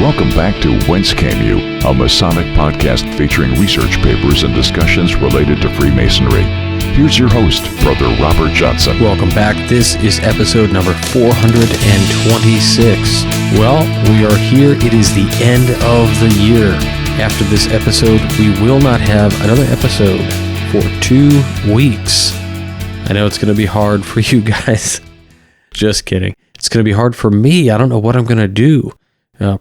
Welcome back to Whence Came You, a Masonic podcast featuring research papers and discussions related to Freemasonry. Here's your host, Brother Robert Johnson. Welcome back. This is episode number 426. Well, we are here. It is the end of the year. After this episode, we will not have another episode for 2 weeks. I know it's going to be hard for you guys. Just kidding. It's going to be hard for me. I don't know what I'm going to do.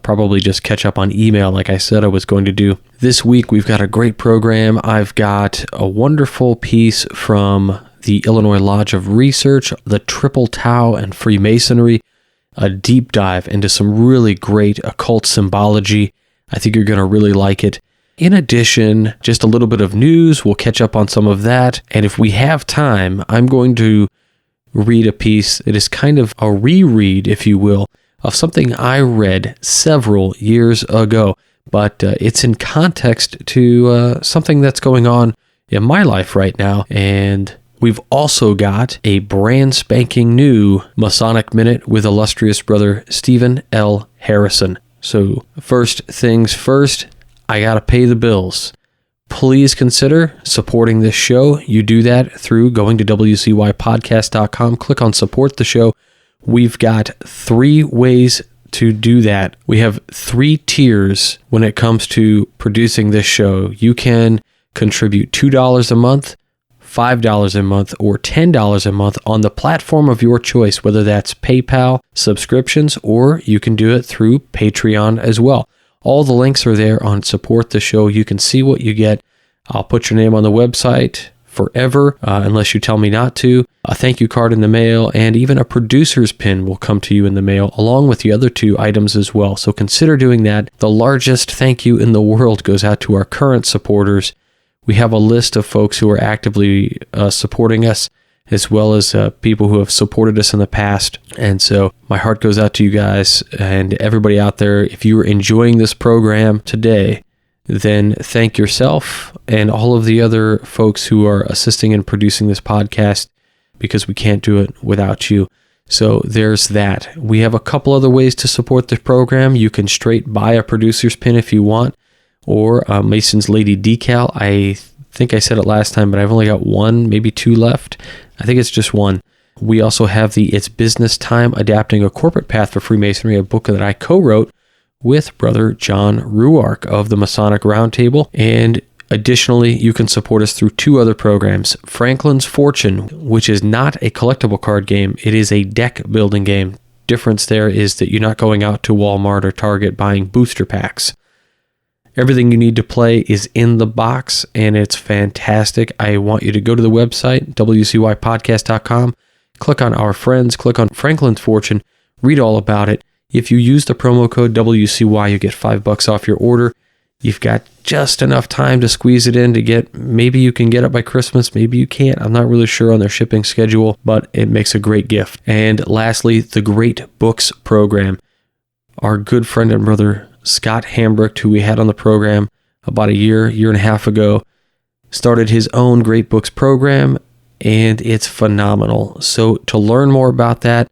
Probably just catch up on email like I said I was going to do. This week we've got a great program. I've got a wonderful piece from the Illinois Lodge of Research, the Triple Tau and Freemasonry, a deep dive into some really great occult symbology. I think you're going to really like it. In addition, just a little bit of news. We'll catch up on some of that. And if we have time, I'm going to read a piece that is kind of a reread, if you will, of something I read several years ago, but it's in context to something that's going on in my life right now. And we've also got a brand spanking new Masonic Minute with illustrious brother Stephen L. Harrison. So first things first, I got to pay the bills. Please consider supporting this show. You do that through going to wcypodcast.com, click on support the show. We've got 3 ways to do that. We have 3 tiers when it comes to producing this show. You can contribute $2 a month, $5 a month, or $10 a month on the platform of your choice, whether that's PayPal, subscriptions, or you can do it through Patreon as well. All the links are there on Support the Show. You can see what you get. I'll put your name on the website forever, unless you tell me not to. A thank you card in the mail, and even a producer's pin will come to you in the mail, along with the other 2 items as well. So consider doing that. The largest thank you in the world goes out to our current supporters. We have a list of folks who are actively supporting us, as well as people who have supported us in the past. And so my heart goes out to you guys and everybody out there. If you are enjoying this program today, then thank yourself and all of the other folks who are assisting in producing this podcast, because we can't do it without you. So there's that. We have a couple other ways to support the program. You can straight buy a producer's pin if you want, or a Mason's Lady decal. I think I said it last time, but I've only got 1, maybe 2 left. I think it's just 1. We also have the It's Business Time, Adapting a Corporate Path for Freemasonry, a book that I co-wrote with Brother John Ruark of the Masonic Roundtable. And additionally, you can support us through 2 other programs. Franklin's Fortune, which is not a collectible card game. It is a deck building game. Difference there is that you're not going out to Walmart or Target buying booster packs. Everything you need to play is in the box, and it's fantastic. I want you to go to the website, wcypodcast.com, click on Our Friends, click on Franklin's Fortune, read all about it. If you use the promo code WCY, you get $5 off your order. You've got just enough time to squeeze it in to get, maybe you can get it by Christmas, maybe you can't. I'm not really sure on their shipping schedule, but it makes a great gift. And lastly, the Great Books program. Our good friend and brother Scott Hambrecht, who we had on the program about a year and a half ago, started his own Great Books program, and it's phenomenal. So to learn more about that,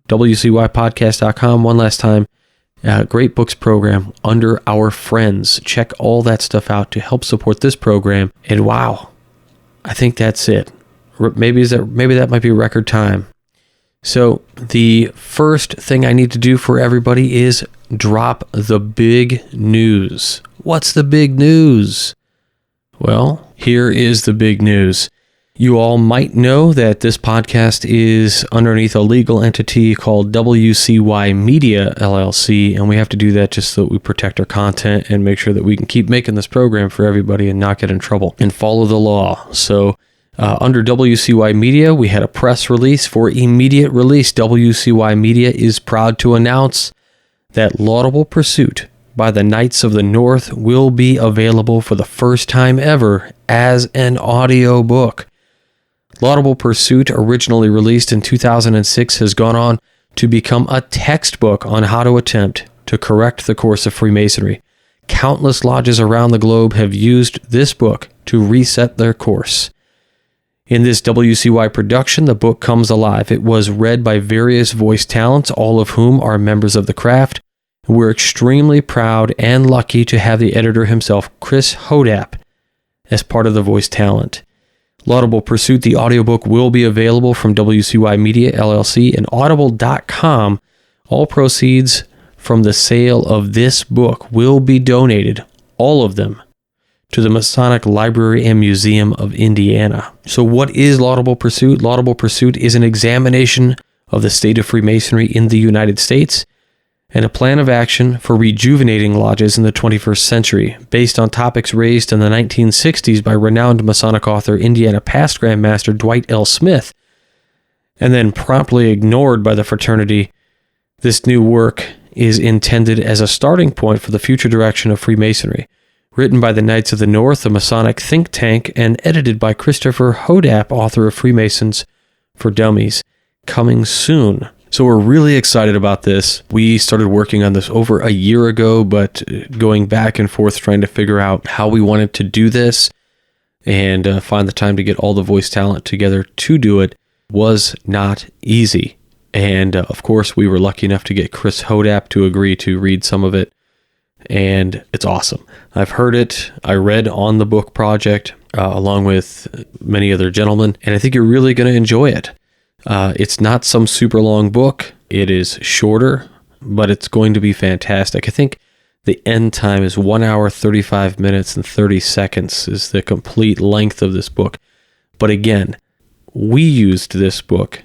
wcypodcast.com. One last time, Great Books program under Our Friends. Check all that stuff out to help support this program. And wow, I think that's it. Maybe that might be record time. So the first thing I need to do for everybody is drop the big news. What's the big news? Well, here is the big news. You all might know that this podcast is underneath a legal entity called WCY Media LLC, and we have to do that just so that we protect our content and make sure that we can keep making this program for everybody and not get in trouble and follow the law. So under WCY Media, we had a press release for immediate release. WCY Media is proud to announce that Laudable Pursuit by the Knights of the North will be available for the first time ever as an audio book. Laudable Pursuit, originally released in 2006, has gone on to become a textbook on how to attempt to correct the course of Freemasonry. Countless lodges around the globe have used this book to reset their course. In this WCY production, the book comes alive. It was read by various voice talents, all of whom are members of the craft, We're extremely proud and lucky to have the editor himself, Chris Hodap, as part of the voice talent. Laudable Pursuit, the audiobook, will be available from WCY Media, LLC, and Audible.com. All proceeds from the sale of this book will be donated, all of them, to the Masonic Library and Museum of Indiana. So what is Laudable Pursuit? Laudable Pursuit is an examination of the state of Freemasonry in the United States and a plan of action for rejuvenating lodges in the 21st century, based on topics raised in the 1960s by renowned Masonic author, Indiana past Grand Master Dwight L. Smith, and then promptly ignored by the fraternity. This new work is intended as a starting point for the future direction of Freemasonry. Written by the Knights of the North, a Masonic think tank, and edited by Christopher Hodap, author of Freemasons for Dummies. Coming soon. So we're really excited about this. We started working on this over a year ago, but going back and forth trying to figure out how we wanted to do this and find the time to get all the voice talent together to do it was not easy. And of course, we were lucky enough to get Chris Hodap to agree to read some of it. And it's awesome. I've heard it. I read on the book project along with many other gentlemen, and I think you're really going to enjoy it. It's not some super long book. It is shorter, but it's going to be fantastic. I think the end time is 1 hour, 35 minutes, and 30 seconds is the complete length of this book. But again, we used this book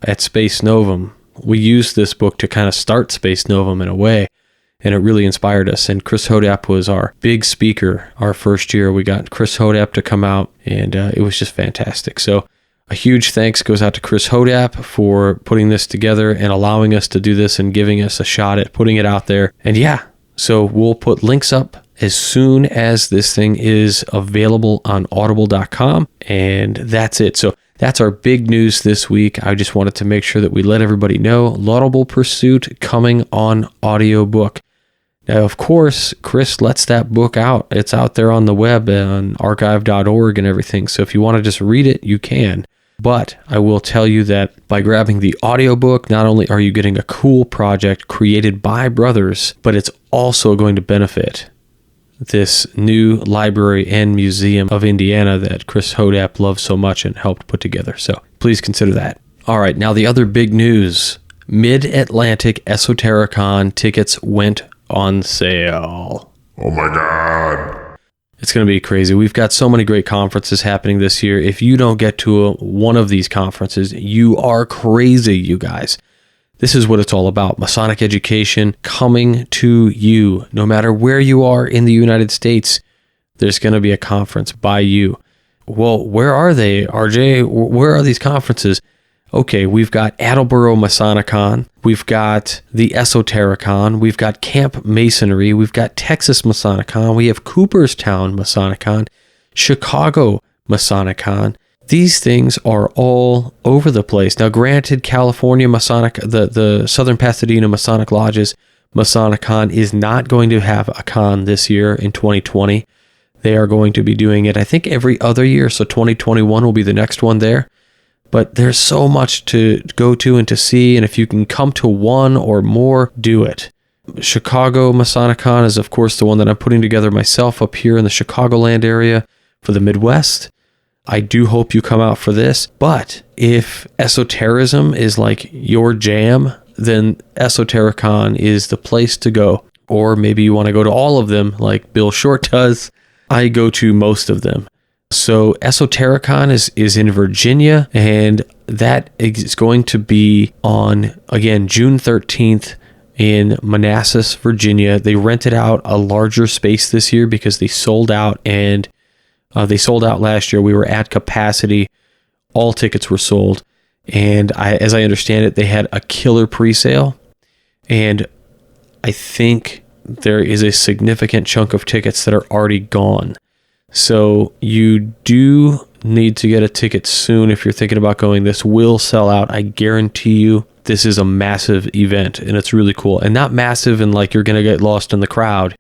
at Space Novum. We used this book to kind of start Space Novum in a way, and it really inspired us. And Chris Hodap was our big speaker our first year. We got Chris Hodap to come out, and it was just fantastic. So a huge thanks goes out to Chris Hodap for putting this together and allowing us to do this and giving us a shot at putting it out there. And yeah, so we'll put links up as soon as this thing is available on audible.com. And that's it. So that's our big news this week. I just wanted to make sure that we let everybody know. Laudable Pursuit coming on audiobook. Now, of course, Chris lets that book out. It's out there on the web on archive.org and everything. So if you want to just read it, you can. But I will tell you that by grabbing the audiobook, not only are you getting a cool project created by brothers, but it's also going to benefit this new library and museum of Indiana that Chris Hodap loves so much and helped put together. So please consider that. All right, now the other big news. Mid-Atlantic Esotericon tickets went on sale. Oh my God. It's going to be crazy. We've got so many great conferences happening this year. If you don't get to one of these conferences, you are crazy, you guys. This is what it's all about. Masonic education coming to you. No matter where you are in the United States, there's going to be a conference by you. Well, where are they, RJ? Where are these conferences? Okay, we've got Attleboro Masonicon, we've got the Esotericon, we've got Camp Masonry, we've got Texas Masonicon, we have Cooperstown Masonicon, Chicago Masonicon. These things are all over the place. Now, granted, California Masonic, the Southern Pasadena Masonic Lodges Masonicon is not going to have a con this year in 2020. They are going to be doing it, I think, every other year, so 2021 will be the next one there. But there's so much to go to and to see, and if you can come to one or more, do it. Chicago Masonicon is, of course, the one that I'm putting together myself up here in the Chicagoland area for the Midwest. I do hope you come out for this, but if esotericism is like your jam, then Esotericon is the place to go. Or maybe you want to go to all of them like Bill Short does. I go to most of them. So Esotericon is in Virginia, and that is going to be on, again, June 13th in Manassas, Virginia. They rented out a larger space this year because they sold out, and they sold out last year. We were at capacity. All tickets were sold, and as I understand it, they had a killer pre-sale, and I think there is a significant chunk of tickets that are already gone. So you do need to get a ticket soon if you're thinking about going. This will sell out. I guarantee you this is a massive event, and it's really cool. And not massive in like you're going to get lost in the crowd.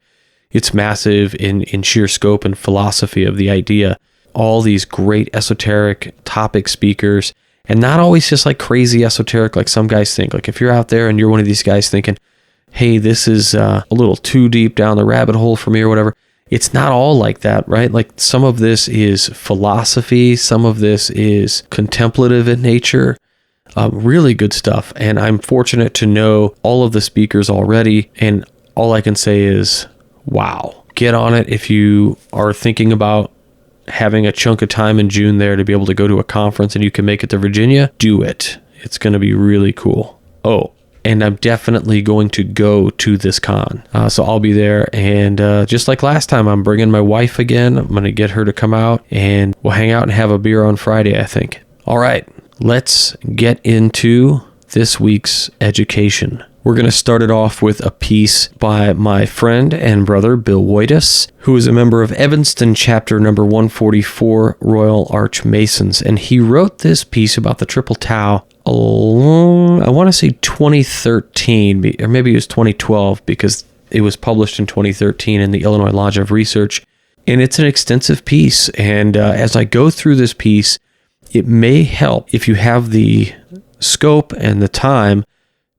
It's massive in sheer scope and philosophy of the idea. All these great esoteric topic speakers, and not always just like crazy esoteric like some guys think. Like if you're out there and you're one of these guys thinking, hey, this is a little too deep down the rabbit hole for me or whatever. It's not all like that, right? Like some of this is philosophy, some of this is contemplative in nature, really good stuff. And I'm fortunate to know all of the speakers already. And all I can say is, wow, get on it. If you are thinking about having a chunk of time in June there to be able to go to a conference and you can make it to Virginia, do it. It's going to be really cool. Oh, and I'm definitely going to go to this con. So I'll be there. And just like last time, I'm bringing my wife again. I'm going to get her to come out and we'll hang out and have a beer on Friday, I think. All right, let's get into this week's education. We're going to start it off with a piece by my friend and brother, Bill Whitus, who is a member of Evanston chapter number 144, Royal Arch Masons. And he wrote this piece about the Triple Tau, I want to say 2013, or maybe it was 2012, because it was published in 2013 in the Illinois Lodge of Research. And it's an extensive piece. And as I go through this piece, it may help if you have the scope and the time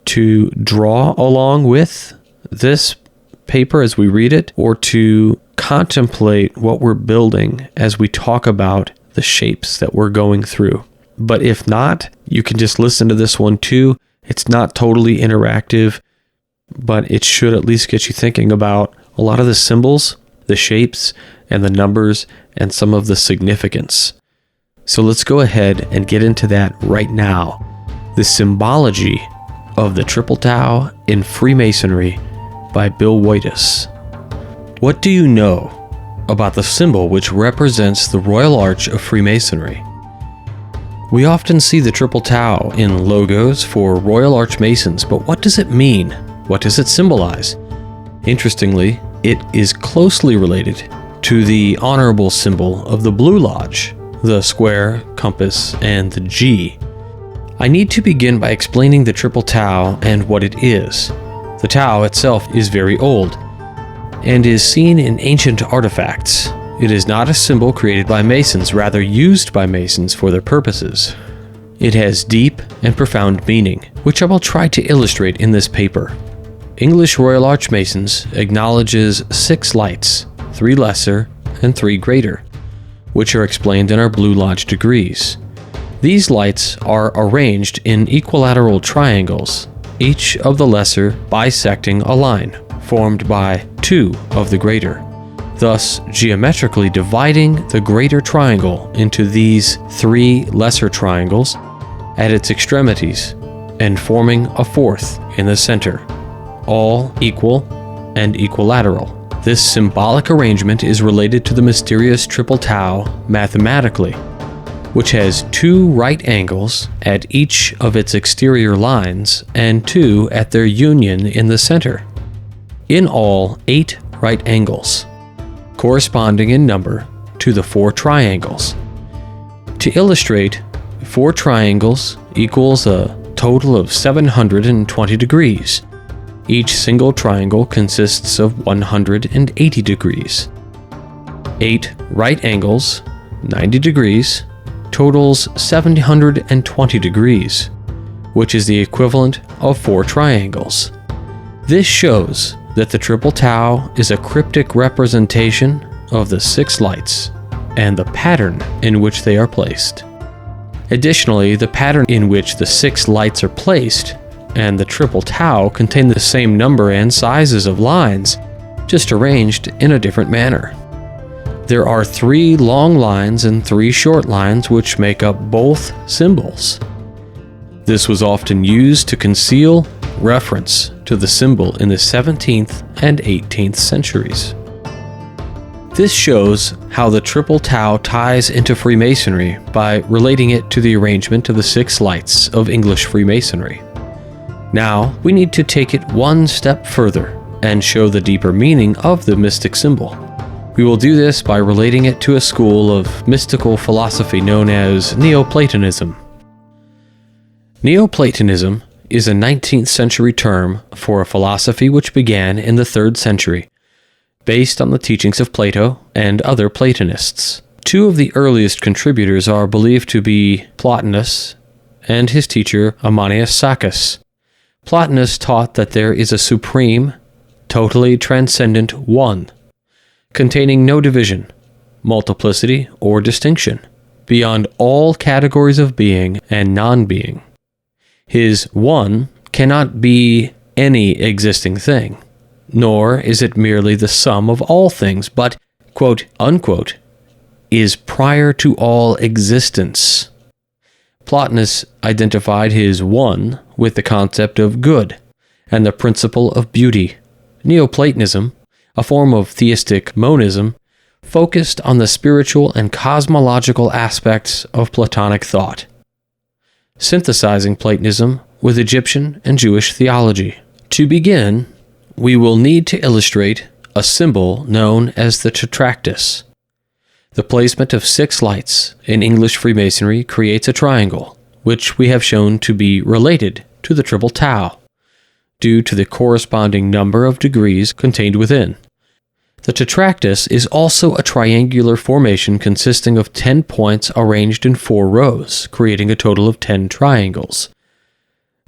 to draw along with this paper as we read it, or to contemplate what we're building as we talk about the shapes that we're going through. But if not, you can just listen to this one too. It's not totally interactive, but it should at least get you thinking about a lot of the symbols, the shapes, and the numbers, and some of the significance. So let's go ahead and get into that right now. The symbology of the Triple Tau in Freemasonry by Bill Whitus. What do you know about the symbol which represents the Royal Arch of Freemasonry? We often see the Triple Tau in logos for Royal Arch Masons, but what does it mean? What does it symbolize? Interestingly, it is closely related to the honorable symbol of the Blue Lodge, the square, compass, and the G. I need to begin by explaining the Triple Tau and what it is. The Tau itself is very old and is seen in ancient artifacts. It is not a symbol created by Masons, rather used by Masons for their purposes. It has deep and profound meaning, which I will try to illustrate in this paper. English Royal Arch Masons acknowledges 6 lights, 3 lesser and 3 greater, which are explained in our Blue Lodge degrees. These lights are arranged in equilateral triangles, each of the lesser bisecting a line formed by 2 of the greater, thus geometrically dividing the greater triangle into these 3 lesser triangles at its extremities and forming a 4th in the center, all equal and equilateral. This symbolic arrangement is related to the mysterious Triple Tau mathematically, which has 2 right angles at each of its exterior lines and 2 at their union in the center. In all, 8 right angles, corresponding in number to the 4 triangles. To illustrate, 4 triangles equals a total of 720 degrees. Each single triangle consists of 180 degrees. 8 right angles, 90 degrees, totals 720 degrees, which is the equivalent of 4 triangles. This shows that the Triple Tau is a cryptic representation of the 6 lights and the pattern in which they are placed. Additionally, the pattern in which the 6 lights are placed and the Triple Tau contain the same number and sizes of lines, just arranged in a different manner. There are 3 long lines and 3 short lines which make up both symbols. This was often used to conceal reference to the symbol in the 17th and 18th centuries. This shows how the Triple Tau ties into Freemasonry by relating it to the arrangement of the 6 lights of English Freemasonry. Now, we need to take it one step further and show the deeper meaning of the mystic symbol. We will do this by relating it to a school of mystical philosophy known as Neoplatonism. Neoplatonism is a 19th century term for a philosophy which began in the 3rd century, based on the teachings of Plato and other Platonists. 2 of the earliest contributors are believed to be Plotinus and his teacher Ammonius Saccas. Plotinus taught that there is a supreme, totally transcendent One, containing no division, multiplicity, or distinction, beyond all categories of being and non-being. His One cannot be any existing thing, nor is it merely the sum of all things, but, quote, unquote, is prior to all existence. Plotinus identified his One with the concept of good and the principle of beauty. Neoplatonism, a form of theistic monism, focused on the spiritual and cosmological aspects of Platonic thought, synthesizing Platonism with Egyptian and Jewish theology. To begin, we will need to illustrate a symbol known as the Tetractys. The placement of 6 lights in English Freemasonry creates a triangle, which we have shown to be related to the triple tau, due to the corresponding number of degrees contained within. The Tetractys is also a triangular formation consisting of 10 points arranged in 4 rows, creating a total of 10 triangles.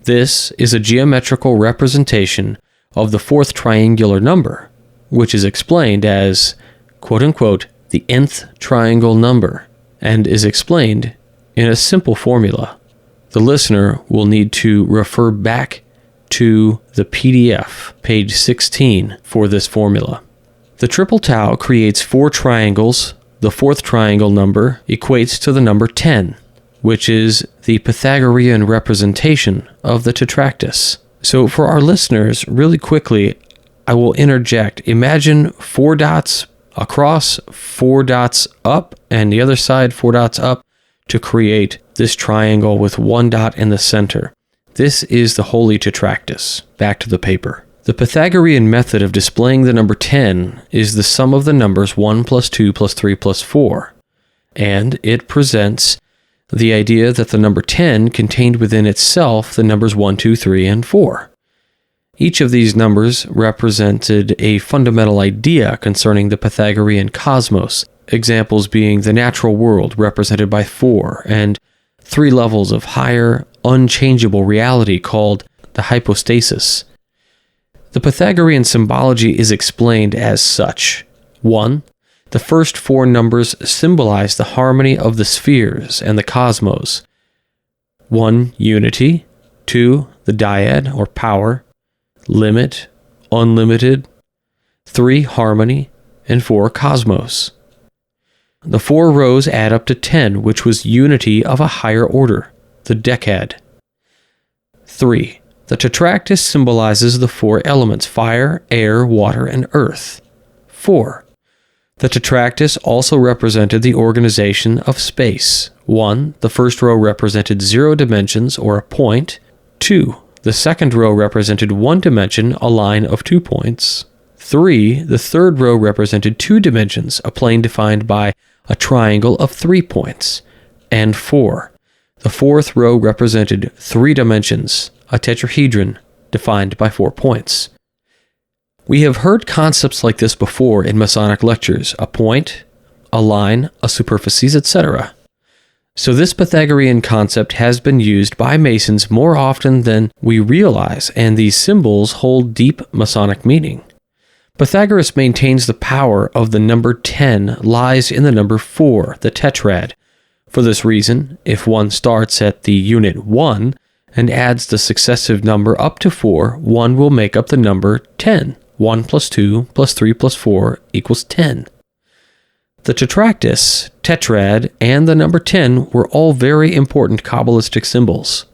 This is a geometrical representation of the 4th triangular number, which is explained as, quote-unquote, the nth triangle number, and is explained in a simple formula. The listener will need to refer back to the PDF, page 16, for this formula. The triple tau creates 4 triangles. The 4th triangle number equates to the number 10, which is the Pythagorean representation of the Tetractys. So for our listeners, really quickly, I will interject. Imagine 4 dots across, 4 dots up, and the other side 4 dots up to create this triangle with 1 dot in the center. This is the Holy Tetractys. Back to the paper. The Pythagorean method of displaying the number 10 is the sum of the numbers 1 plus 2 plus 3 plus 4, and it presents the idea that the number 10 contained within itself the numbers 1, 2, 3, and 4. Each of these numbers represented a fundamental idea concerning the Pythagorean cosmos, examples being the natural world represented by 4, and 3 levels of higher, unchangeable reality called the hypostasis. The Pythagorean symbology is explained as such. 1. The first 4 numbers symbolize the harmony of the spheres and the cosmos. 1. Unity. 2. The dyad, or power. Limit, unlimited. 3. Harmony. And 4. Cosmos. The 4 rows add up to 10, which was unity of a higher order, the decad. 3. The Tetractys symbolizes the 4 elements: fire, air, water, and earth. 4. The Tetractys also represented the organization of space. 1. The first row represented 0 dimensions, or a point. 2. The second row represented 1 dimension, a line of 2 points. 3. The third row represented 2 dimensions, a plane defined by a triangle of 3 points. And 4. The fourth row represented 3 dimensions, a tetrahedron defined by 4 points. We have heard concepts like this before in Masonic lectures: a point, a line, a superficies, etc. So this Pythagorean concept has been used by Masons more often than we realize, and these symbols hold deep Masonic meaning. Pythagoras maintains the power of the number 10 lies in the number 4, the tetrad. For this reason, if one starts at the unit 1 and adds the successive number up to 4, one will make up the number 10. 1 plus 2 plus 3 plus 4 equals 10. The Tetractys, tetrad, and the number 10 were all very important Kabbalistic symbols.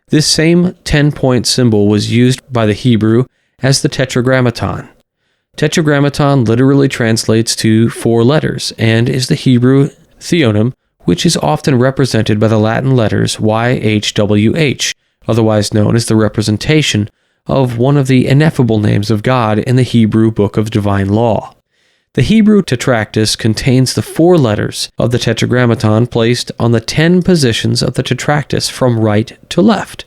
This same 10-point symbol was used by the Hebrew as the Tetragrammaton. Tetragrammaton literally translates to 4 letters and is the Hebrew theonym, which is often represented by the Latin letters YHWH, otherwise known as the representation of one of the ineffable names of God in the Hebrew Book of Divine Law. The Hebrew Tetractys contains the 4 letters of the Tetragrammaton placed on the 10 positions of the Tetractys from right to left,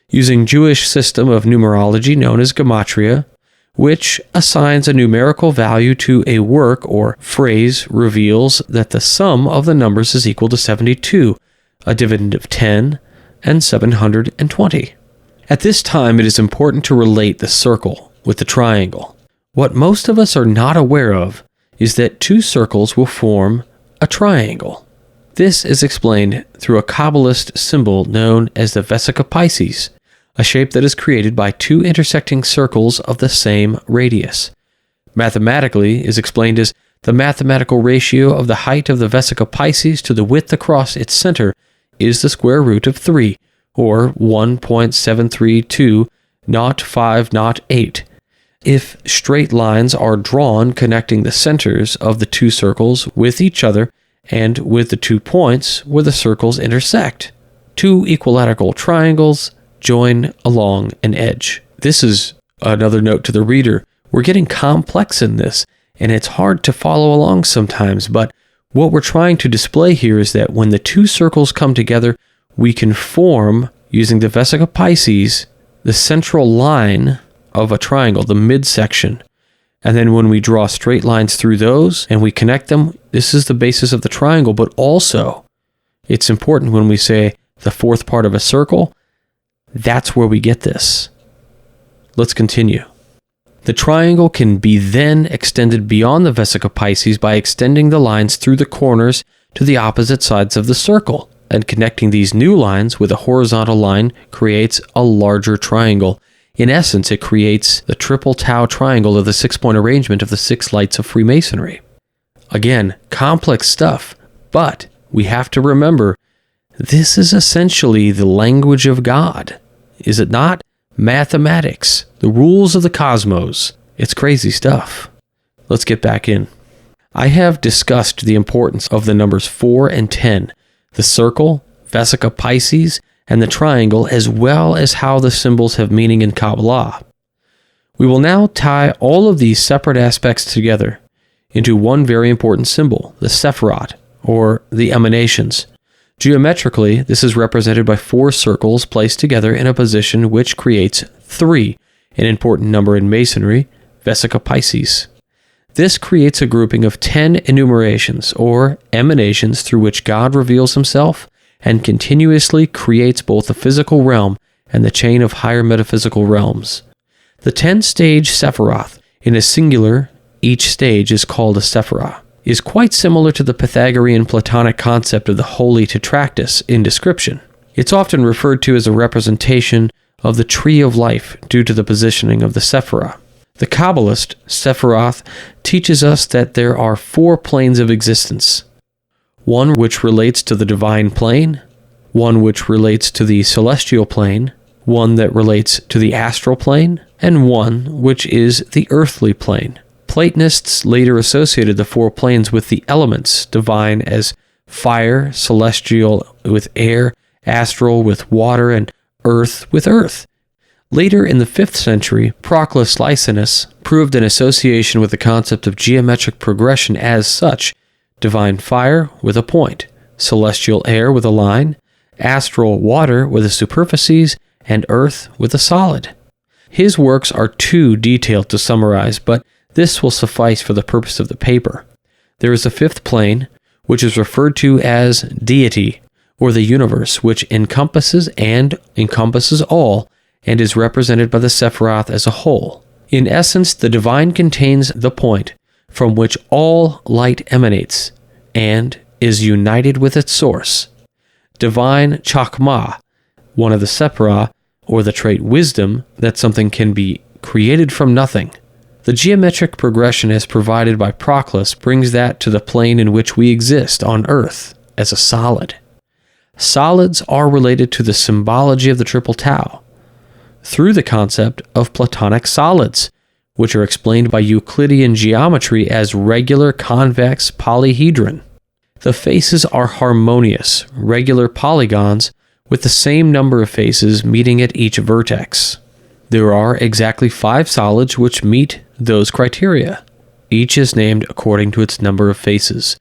using Jewish system of numerology known as gematria, which assigns a numerical value to a work or phrase, reveals that the sum of the numbers is equal to 72, a dividend of 10, and 720. At this time, it is important to relate the circle with the triangle. What most of us are not aware of is that two circles will form a triangle. This is explained through a Kabbalist symbol known as the Vesica Pisces, a shape that is created by two intersecting circles of the same radius. Mathematically is explained as the mathematical ratio of the height of the Vesica Pisces to the width across its center is the square root of 3, or 1.7320508. If straight lines are drawn connecting the centers of the two circles with each other and with the 2 points where the circles intersect, two equilateral triangles join along an edge. This is another note to the reader. We're getting complex in this, and it's hard to follow along sometimes, but what we're trying to display here is that when the two circles come together, we can form, using the Vesica Pisces, the central line of a triangle, the midsection. And then when we draw straight lines through those and we connect them, this is the basis of the triangle. But also, it's important when we say the fourth part of a circle, that's where we get this. Let's continue. The triangle can be then extended beyond the Vesica Pisces by extending the lines through the corners to the opposite sides of the circle, and connecting these new lines with a horizontal line creates a larger triangle. In essence, it creates the triple Tau triangle of the 6-point arrangement of the 6 lights of Freemasonry. Again, complex stuff, but we have to remember, this is essentially the language of God. Is it not? Mathematics, the rules of the cosmos. It's crazy stuff. Let's get back in. I have discussed the importance of the numbers 4 and 10, the circle, Vesica Pisces, and the triangle, as well as how the symbols have meaning in Kabbalah. We will now tie all of these separate aspects together into one very important symbol, the Sefirot, or the Emanations. Geometrically, this is represented by 4 circles placed together in a position which creates 3, an important number in Masonry, Vesica Pisces. This creates a grouping of 10 enumerations, or emanations, through which God reveals himself and continuously creates both the physical realm and the chain of higher metaphysical realms. The 10-stage Sefirot, in a singular, each stage is called a Sefirot, is quite similar to the Pythagorean Platonic concept of the holy Tetractys in description. It's often referred to as a representation of the tree of life due to the positioning of the Sefirot. The Kabbalist Sefirot teaches us that there are 4 planes of existence. One which relates to the divine plane, one which relates to the celestial plane, one that relates to the astral plane, and one which is the earthly plane. Platonists later associated the 4 planes with the elements, divine as fire, celestial with air, astral with water, and earth with earth. Later in the 5th century, Proclus Licinus proved an association with the concept of geometric progression as such: divine fire with a point, celestial air with a line, astral water with a superficies, and earth with a solid. His works are too detailed to summarize, but this will suffice for the purpose of the paper. There is a 5th plane, which is referred to as deity, or the universe, which encompasses all, and is represented by the Sefirot as a whole. In essence, the divine contains the point from which all light emanates, and is united with its source. Divine Chakma, one of the Sefirot, or the trait wisdom, that something can be created from nothing. The geometric progression as provided by Proclus brings that to the plane in which we exist on Earth as a solid. Solids are related to the symbology of the triple Tau through the concept of Platonic Solids, which are explained by Euclidean geometry as regular convex polyhedron. The faces are harmonious, regular polygons with the same number of faces meeting at each vertex. There are exactly 5 solids which meet those criteria. Each is named according to its number of faces.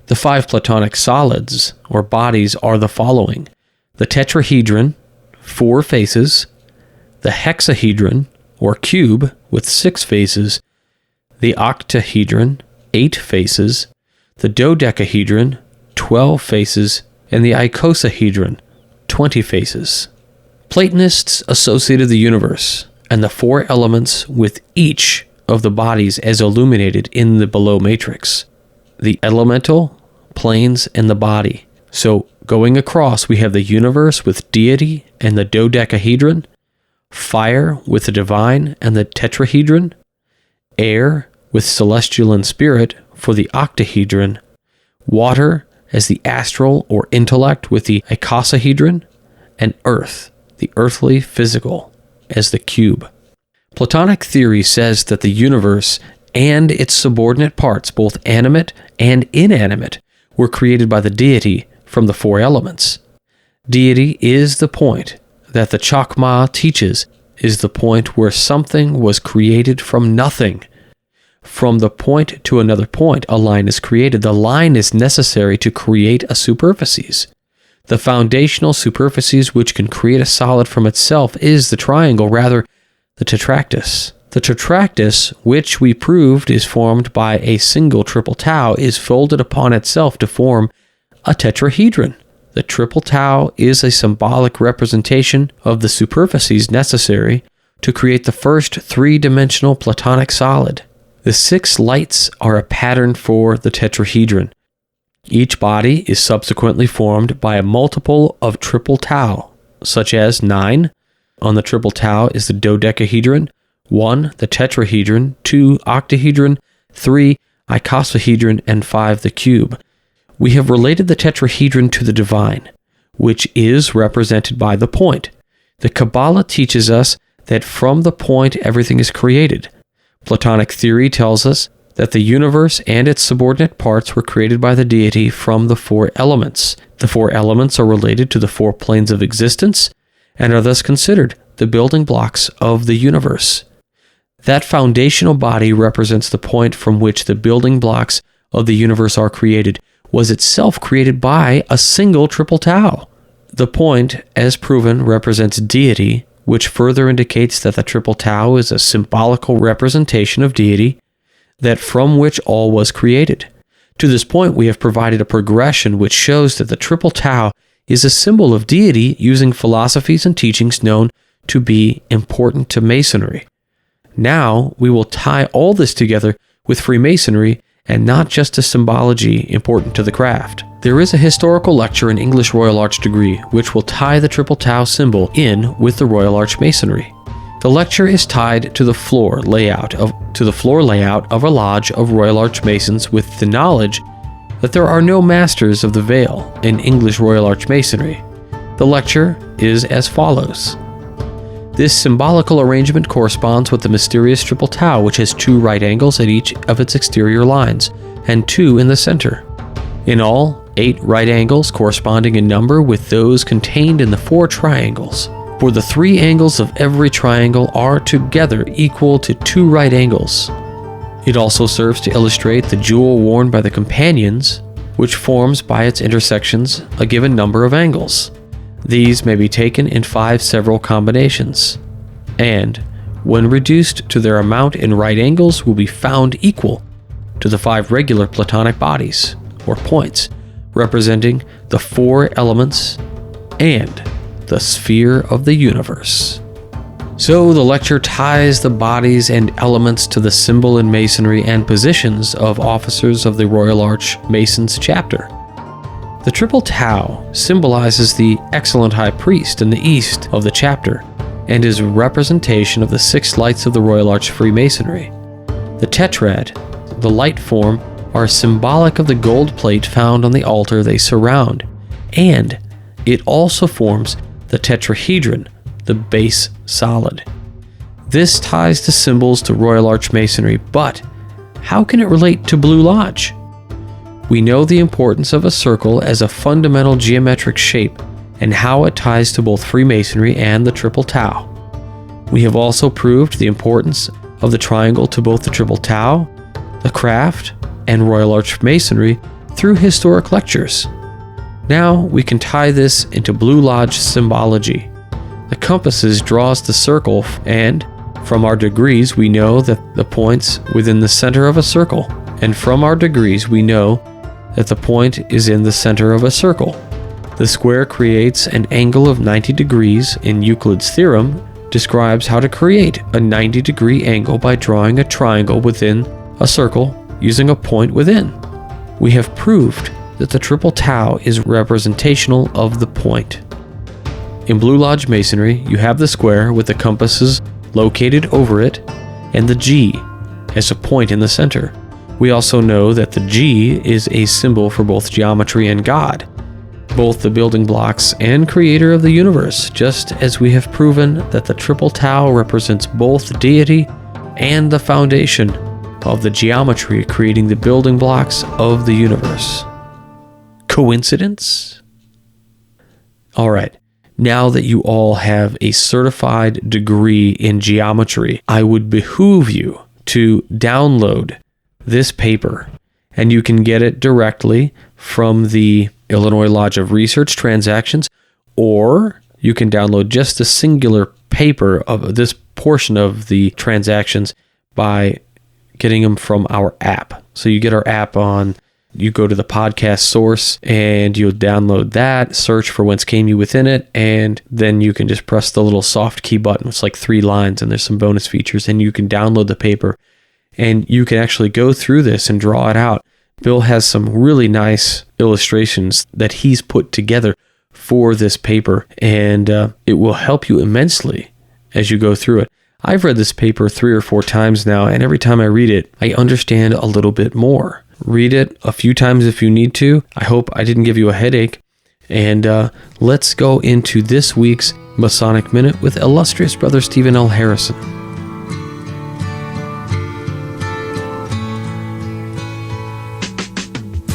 The 5 Platonic solids, or bodies, are the following: the tetrahedron, 4 faces; the hexahedron, or cube, with 6 faces; the octahedron, 8 faces; the dodecahedron, 12 faces; and the icosahedron, 20 faces. Platonists associated the universe and the four elements with each of the bodies as illuminated in the below matrix: the elemental, planes, and the body. So going across, we have the universe with deity and the dodecahedron, fire with the divine and the tetrahedron, air with celestial and spirit for the octahedron, water as the astral or intellect with the icosahedron, and earth, the earthly physical, as the cube. Platonic theory says that the universe and its subordinate parts, both animate and inanimate, were created by the deity from the four elements. Deity is the point that the Chakma teaches is the point where something was created from nothing. From the point to another point, a line is created. The line is necessary to create a superficies. The foundational superficies which can create a solid from itself is the triangle, rather the Tetractys. The Tetractys, which we proved is formed by a single triple tau, is folded upon itself to form a tetrahedron. The triple tau is a symbolic representation of the superficies necessary to create the first three-dimensional Platonic solid. The 6 lights are a pattern for the tetrahedron. Each body is subsequently formed by a multiple of triple tau, such as 9 on the triple tau is the dodecahedron, 1 the tetrahedron, 2 octahedron, 3 icosahedron, and 5 the cube. We have related the tetrahedron to the divine, which is represented by the point. The Kabbalah teaches us that from the point everything is created. Platonic theory tells us that the universe and its subordinate parts were created by the deity from the four elements. The four elements are related to the 4 planes of existence and are thus considered the building blocks of the universe. That foundational body represents the point from which the building blocks of the universe are created, was itself created by a single triple tau. The point, as proven, represents deity, which further indicates that the triple tau is a symbolical representation of deity, that from which all was created. To this point, we have provided a progression which shows that the triple tau is a symbol of deity using philosophies and teachings known to be important to Masonry. Now, we will tie all this together with Freemasonry and not just a symbology important to the craft. There is a historical lecture in English Royal Arch degree which will tie the triple tau symbol in with the Royal Arch Masonry. The lecture is tied to the floor layout of a lodge of Royal Arch Masons with the knowledge that there are no Masters of the Veil in English Royal Arch Masonry. The lecture is as follows. This symbolical arrangement corresponds with the mysterious triple tau, which has 2 right angles at each of its exterior lines, and 2 in the center. In all, 8 right angles corresponding in number with those contained in the 4 triangles. For the 3 angles of every triangle are together equal to 2 right angles. It also serves to illustrate the jewel worn by the companions, which forms by its intersections a given number of angles. These may be taken in 5 several combinations, and, when reduced to their amount in right angles, will be found equal to the 5 regular Platonic bodies, or points, representing the 4 elements and the sphere of the universe. So the lecture ties the bodies and elements to the symbol in Masonry and positions of officers of the Royal Arch Masons chapter. The triple tau symbolizes the excellent high priest in the east of the chapter and is a representation of the 6 lights of the Royal Arch Freemasonry. The tetrad, the light form, are symbolic of the gold plate found on the altar they surround, and it also forms the tetrahedron, the base solid. This ties the symbols to Royal Arch Masonry, but how can it relate to Blue Lodge? We know the importance of a circle as a fundamental geometric shape and how it ties to both Freemasonry and the triple tau. We have also proved the importance of the triangle to both the triple tau, the craft, and Royal Arch Masonry through historic lectures. Now we can tie this into Blue Lodge symbology. The compasses draws the circle, and from our degrees we know that the points within the center of a circle, and from our degrees we know that the point is in the center of a circle. The square creates an angle of 90 degrees, and Euclid's theorem describes how to create a 90-degree angle by drawing a triangle within a circle using a point within. We have proved that the triple tau is representational of the point. In Blue Lodge Masonry, you have the square with the compasses located over it and the G as a point in the center. We also know that the G is a symbol for both geometry and God, both the building blocks and creator of the universe, just as we have proven that the triple tau represents both deity and the foundation of the geometry creating the building blocks of the universe. Coincidence? All right. Now that you all have a certified degree in geometry, I would behoove you to download this paper, and you can get it directly from the Illinois Lodge of Research Transactions, or you can download just a singular paper of this portion of the transactions by getting them from our app. So you get our app on, you go to the podcast source and you'll download that, search for Whence Came You within it, and then you can just press the little soft key button. It's like 3 lines and there's some bonus features, and you can download the paper and you can actually go through this and draw it out. Bill has some really nice illustrations that he's put together for this paper, and it will help you immensely as you go through it. I've read this paper 3 or 4 times now, and every time I read it, I understand a little bit more. Read it a few times if you need to. I hope I didn't give you a headache. And let's go into this week's Masonic Minute with Illustrious Brother Stephen L. Harrison.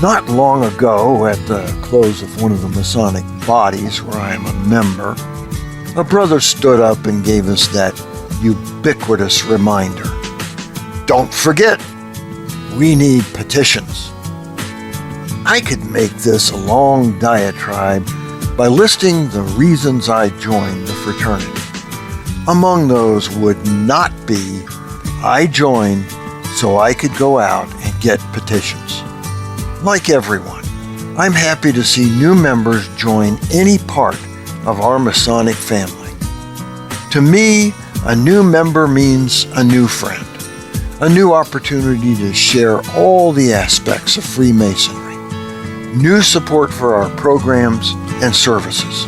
Not long ago, at the close of one of the Masonic bodies where I am a member, a brother stood up and gave us that ubiquitous reminder. Don't forget, we need petitions. I could make this a long diatribe by listing the reasons I joined the fraternity. Among those would not be, I joined so I could go out and get petitions. Like everyone, I'm happy to see new members join any part of our Masonic family. To me, a new member means a new friend, a new opportunity to share all the aspects of Freemasonry, new support for our programs and services.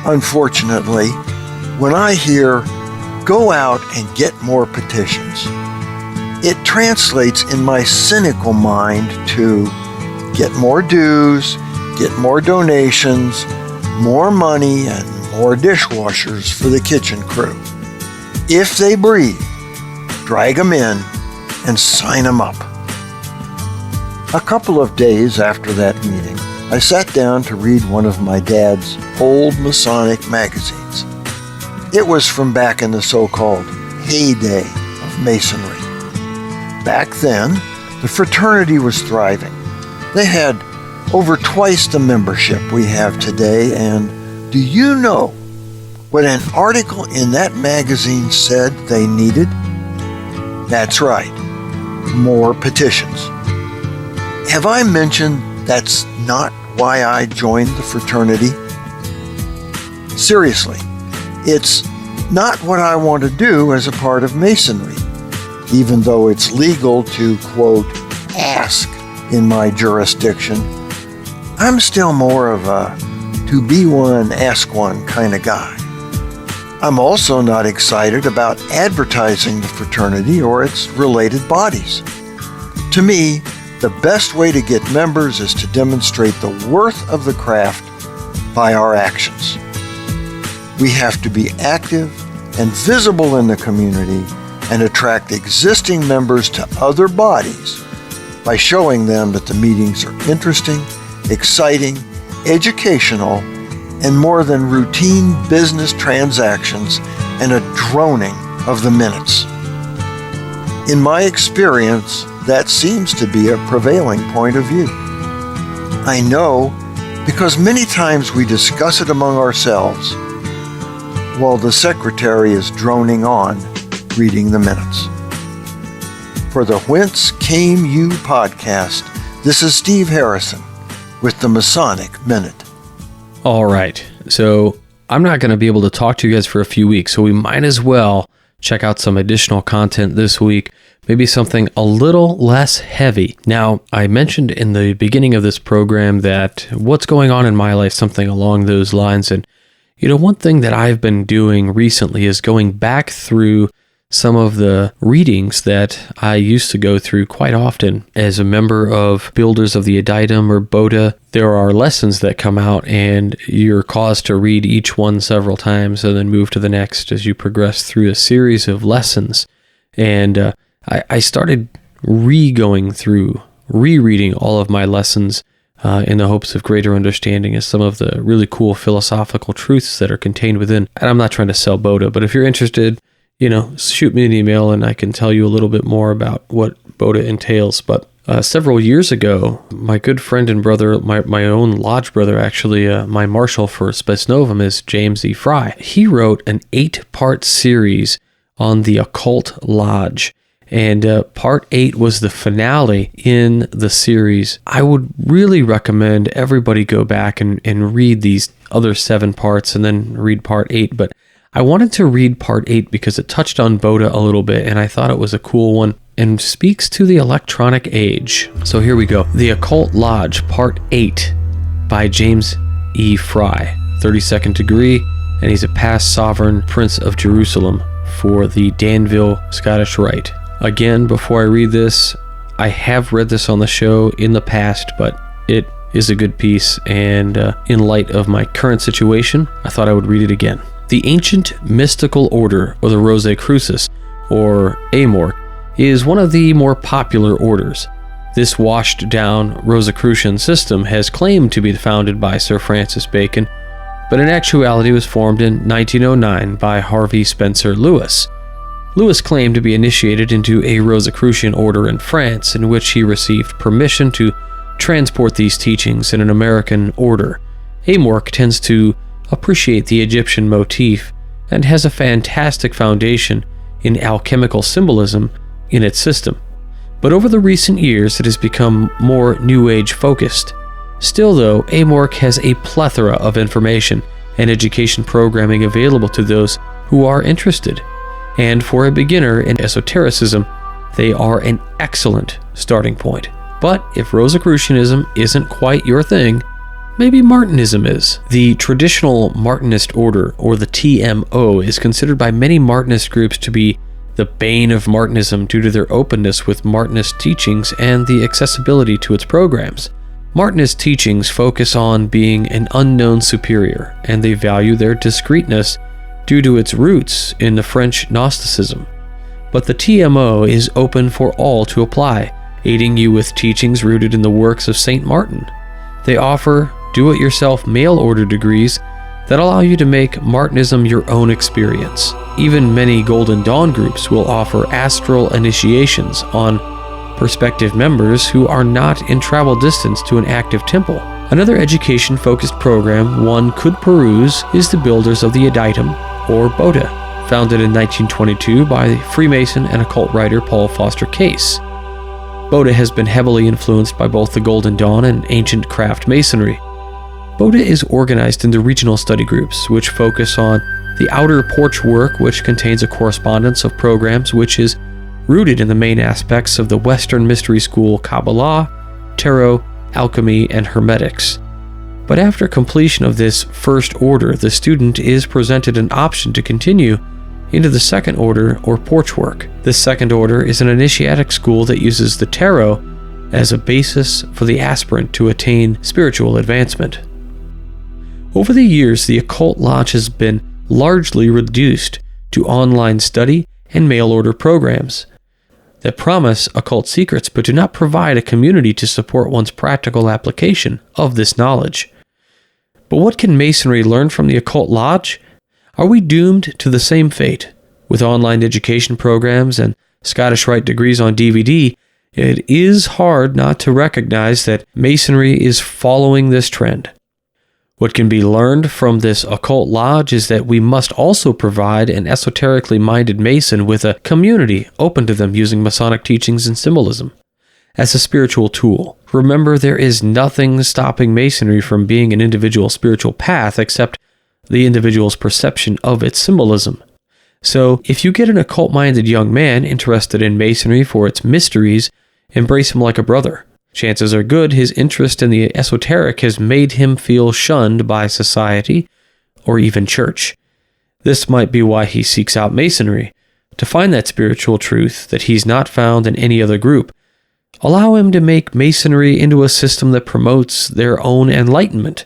Unfortunately, when I hear, go out and get more petitions, it translates in my cynical mind to get more dues, get more donations, more money, and more dishwashers for the kitchen crew. If they breathe, drag them in and sign them up. A couple of days after that meeting, I sat down to read one of my dad's old Masonic magazines. It was from back in the so-called heyday of Masonry. Back then, the fraternity was thriving. They had over twice the membership we have today, and do you know what an article in that magazine said they needed? That's right, more petitions. Have I mentioned that's not why I joined the fraternity? Seriously, it's not what I want to do as a part of Masonry, even though it's legal to, quote, ask in my jurisdiction. I'm still more of a to be one, ask one kind of guy. I'm also not excited about advertising the fraternity or its related bodies. To me, the best way to get members is to demonstrate the worth of the craft by our actions. We have to be active and visible in the community and attract existing members to other bodies by showing them that the meetings are interesting, exciting, educational, and more than routine business transactions and a droning of the minutes. In my experience, that seems to be a prevailing point of view. I know because many times we discuss it among ourselves while the secretary is droning on, reading the minutes. For the Whence Came You podcast, this is Steve Harrison with the Masonic Minute. All right, so I'm not going to be able to talk to you guys for a few weeks, so we might as well check out some additional content this week, maybe something a little less heavy. Now, I mentioned in the beginning of this program that what's going on in my life, something along those lines, and one thing that I've been doing recently is going back through some of the readings that I used to go through quite often as a member of Builders of the Adytum or BOTA. There are lessons that come out and you're caused to read each one several times and then move to the next as you progress through a series of lessons. And I started rereading all of my lessons in the hopes of greater understanding of some of the really cool philosophical truths that are contained within. And I'm not trying to sell BOTA, but if you're interested, shoot me an email and I can tell you a little bit more about what BOTA entails. But several years ago, my good friend and brother, my own lodge brother, actually, my marshal for Spes Novum is James E. Frye. He wrote an 8-part series on the Occult Lodge. And part 8 was the finale in the series. I would really recommend everybody go back and read these other 7 parts and then read part 8. But I wanted to read part 8 because it touched on BOTA a little bit, and I thought it was a cool one and speaks to the electronic age. So here we go. The Occult Lodge, part 8 by James E. Frye, 32nd degree, and he's a past sovereign prince of Jerusalem for the Danville Scottish Rite. Again, before I read this, I have read this on the show in the past, but it is a good piece, and in light of my current situation, I thought I would read it again. The ancient mystical order of the Rosicrucis, or Amorc, is one of the more popular orders. This washed-down Rosicrucian system has claimed to be founded by Sir Francis Bacon, but in actuality was formed in 1909 by Harvey Spencer Lewis. Lewis claimed to be initiated into a Rosicrucian order in France, in which he received permission to transport these teachings in an American order. Amorc tends to appreciate the Egyptian motif and has a fantastic foundation in alchemical symbolism in its system. But over the recent years, it has become more New Age focused. Still though, Amorc has a plethora of information and education programming available to those who are interested. And for a beginner in esotericism, they are an excellent starting point. But if Rosicrucianism isn't quite your thing, maybe Martinism is. The traditional Martinist order, or the TMO, is considered by many Martinist groups to be the bane of Martinism due to their openness with Martinist teachings and the accessibility to its programs. Martinist teachings focus on being an unknown superior, and they value their discreteness due to its roots in the French Gnosticism. But the TMO is open for all to apply, aiding you with teachings rooted in the works of St. Martin. They offer do-it-yourself mail-order degrees that allow you to make Martinism your own experience. Even many Golden Dawn groups will offer astral initiations on prospective members who are not in travel distance to an active temple. Another education-focused program one could peruse is the Builders of the Adytum, or BOTA, founded in 1922 by Freemason and occult writer Paul Foster Case. BOTA has been heavily influenced by both the Golden Dawn and ancient craft Masonry. BOTA is organized into regional study groups, which focus on the outer porch work, which contains a correspondence of programs which is rooted in the main aspects of the Western Mystery School Kabbalah, Tarot, Alchemy, and Hermetics. But after completion of this first order, the student is presented an option to continue into the second order, or porch work. This second order is an initiatic school that uses the tarot as a basis for the aspirant to attain spiritual advancement. Over the years, the Occult Lodge has been largely reduced to online study and mail-order programs that promise occult secrets but do not provide a community to support one's practical application of this knowledge. But what can Masonry learn from the Occult Lodge? Are we doomed to the same fate? With online education programs and Scottish Rite degrees on DVD, it is hard not to recognize that Masonry is following this trend. What can be learned from this occult lodge is that we must also provide an esoterically minded Mason with a community open to them using Masonic teachings and symbolism as a spiritual tool. Remember, there is nothing stopping Masonry from being an individual spiritual path except the individual's perception of its symbolism. So, if you get an occult-minded young man interested in Masonry for its mysteries, embrace him like a brother. Chances are good his interest in the esoteric has made him feel shunned by society or even church. This might be why he seeks out Masonry, to find that spiritual truth that he's not found in any other group. Allow him to make Masonry into a system that promotes their own enlightenment.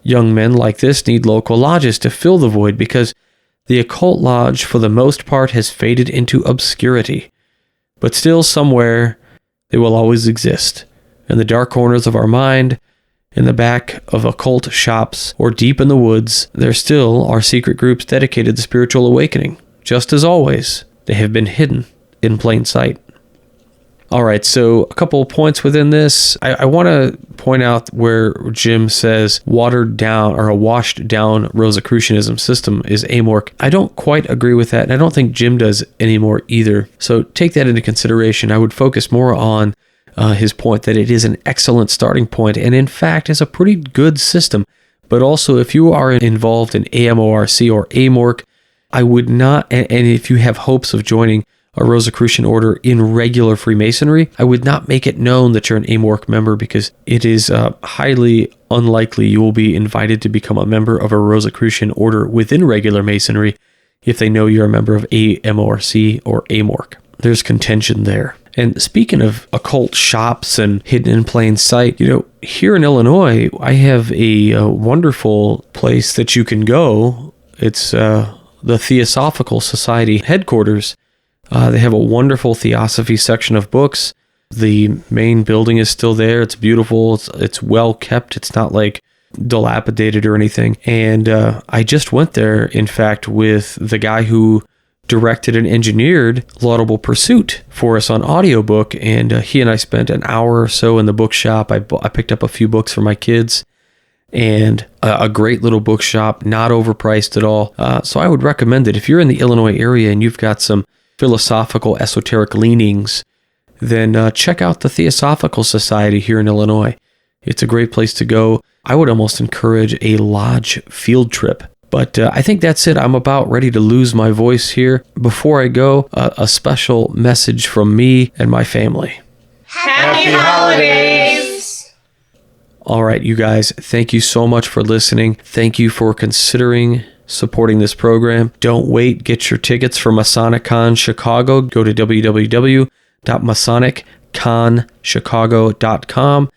Young men like this need local lodges to fill the void because the occult lodge, for the most part, has faded into obscurity. But still, somewhere, they will always exist. In the dark corners of our mind, in the back of occult shops, or deep in the woods, there still are secret groups dedicated to spiritual awakening. Just as always, they have been hidden in plain sight. Alright, so a couple of points within this. I want to point out where Jim says watered down or a washed down Rosicrucianism system is amorph. I don't quite agree with that, and I don't think Jim does anymore either. So take that into consideration. I would focus more on his point that it is an excellent starting point, and in fact is a pretty good system. But also, if you are involved in AMORC or amorph, I would not, and if you have hopes of joining a Rosicrucian order in regular Freemasonry, I would not make it known that you're an amorph member because it is highly unlikely you will be invited to become a member of a Rosicrucian order within regular Masonry if they know you're a member of AMORC or amorph. There's contention there. And speaking of occult shops and hidden in plain sight, here in Illinois, I have a wonderful place that you can go. It's the Theosophical Society headquarters. They have a wonderful Theosophy section of books. The main building is still there. It's beautiful. It's well kept. It's not like dilapidated or anything. And I just went there, in fact, with the guy who directed and engineered Laudable Pursuit for us on audiobook. And he and I spent an hour or so in the bookshop. I picked up a few books for my kids. And a great little bookshop, not overpriced at all. So I would recommend it. If you're in the Illinois area and you've got some philosophical, esoteric leanings, then check out the Theosophical Society here in Illinois. It's a great place to go. I would almost encourage a lodge field trip. But I think that's it. I'm about ready to lose my voice here. Before I go, a special message from me and my family. Happy Holidays! All right, you guys, thank you so much for listening. Thank you for considering supporting this program. Don't wait. Get your tickets for MasonicCon Chicago. Go to www.MasonicConChicago.com.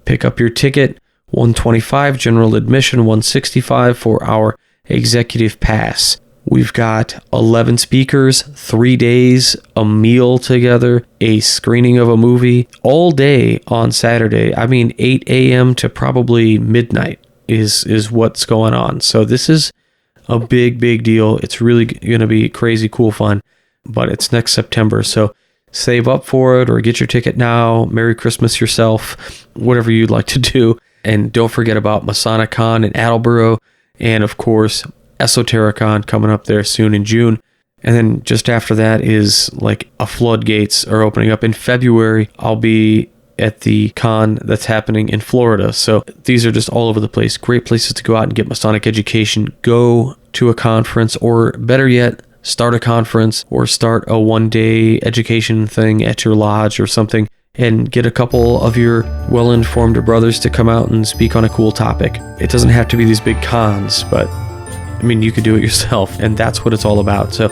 Pick up your ticket. $125 general admission, $165 for our executive pass. We've got 11 speakers, 3 days, a meal together, a screening of a movie, all day on Saturday. 8 a.m. to probably midnight is what's going on. So this is a big deal. It's really going to be crazy cool fun, but it's next September. So save up for it or get your ticket now. Merry Christmas yourself, whatever you'd like to do. And don't forget about MasonicCon in Attleboro. And of course, Esotericon coming up there soon in June. And then just after that is like a floodgates are opening up in February. I'll be at the con that's happening in Florida. So these are just all over the place. Great places to go out and get Masonic education. Go to a conference, or better yet, start a conference or start a one-day education thing at your lodge or something, and get a couple of your well-informed brothers to come out and speak on a cool topic. It doesn't have to be these big cons, but you could do it yourself, and that's what it's all about. So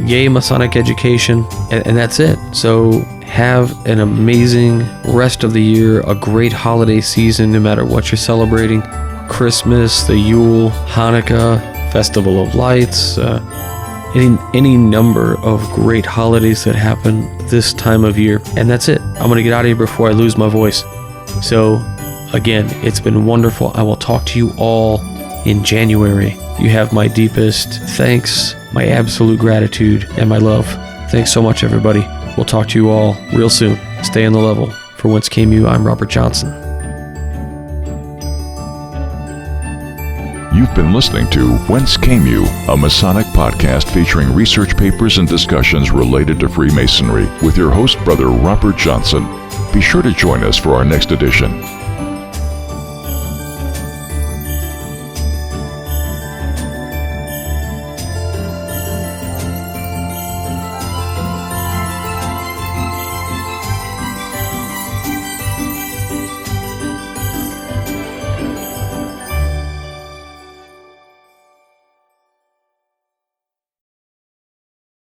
yay Masonic education, and that's it. So have an amazing rest of the year, a great holiday season no matter what you're celebrating. Christmas, the Yule, Hanukkah, Festival of Lights, any number of great holidays that happen this time of year. And that's it. I'm going to get out of here before I lose my voice. So again, it's been wonderful. I will talk to you all in January. You have my deepest thanks, my absolute gratitude, and my love. Thanks so much, everybody. We'll talk to you all real soon. Stay on the level. For Whence Came You, I'm Robert Johnson. You've been listening to Whence Came You, a Masonic podcast featuring research papers and discussions related to Freemasonry with your host, Brother Robert Johnson. Be sure to join us for our next edition.